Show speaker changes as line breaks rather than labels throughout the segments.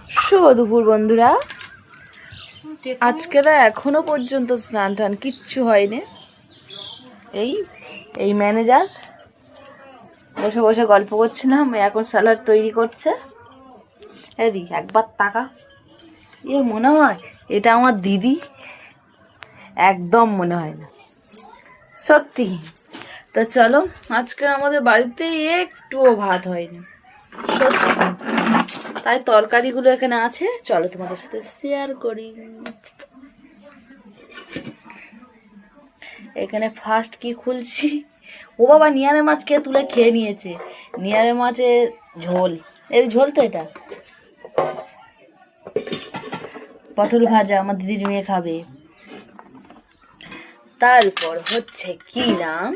শুভ দুপুর বন্ধুরা। আজকে এখনো পর্যন্ত স্নান টান কিচ্ছু হয়নি। এই এই ম্যানেজার বসে বসে গল্প করছিলাম, এখন স্যালাড তৈরি করছে। এদিক একবার তাকা, এ মনে হয় এটা আমার দিদি, একদম মনে হয় না, সত্যি। তো চলো, আজকে আমাদের বাড়িতে একটুও ভাত হয়নি, সত্যি। তাই তরকারিগুলো এখানে আছে, চলো তোমাদের সাথে শেয়ার করি। এখানে ফার্স্ট কি খুলছি, ও বাবা, নিয়ারে মাছ কে তুলে খেয়ে নিয়েছে। নিয়ারে মাছের ঝোল, এই ঝোল তো এটা। পটল ভাজা, আমার দিদির মেয়ে খাবে। তারপর হচ্ছে কি নাম,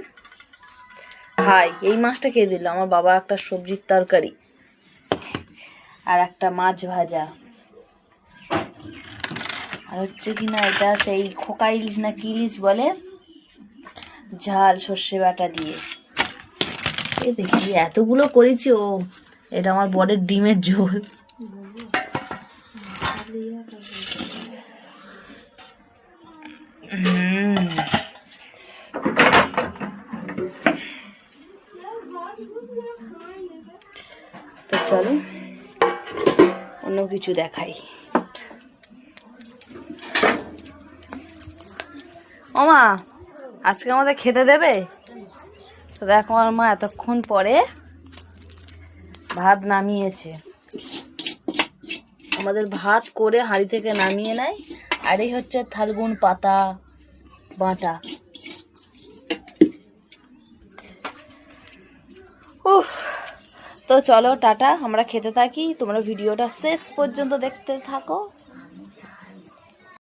ভাই এই মাছটা খেয়ে দিল। আমার বাবা একটা সবজির তরকারি আর একটা মাছ ভাজা, আর হচ্ছে কি না এটা সেই খোকা ইলিশ না কি ইলিশ বলে, ঝাল সর্ষে বাটা দিয়ে। এ দেখি এতগুলো করেছি। ও এটা আমার বরের ডিমের ঝোল। তো চলো অন্য কিছু দেখাই। ও মা, আজকে আমাদের খেতে দেবে? তো দেখো আমার মা এতক্ষণ পরে ভাত নামিয়েছে। আমাদের ভাত করে হাঁড়ি থেকে নামিয়ে নেয়। আর এই হচ্ছে থালগুন পাতা বাটা। উফ, তো চলো টাটা, আমরা খেতে থাকি। তোমরা ভিডিওটা শেষ পর্যন্ত দেখতে থাকো।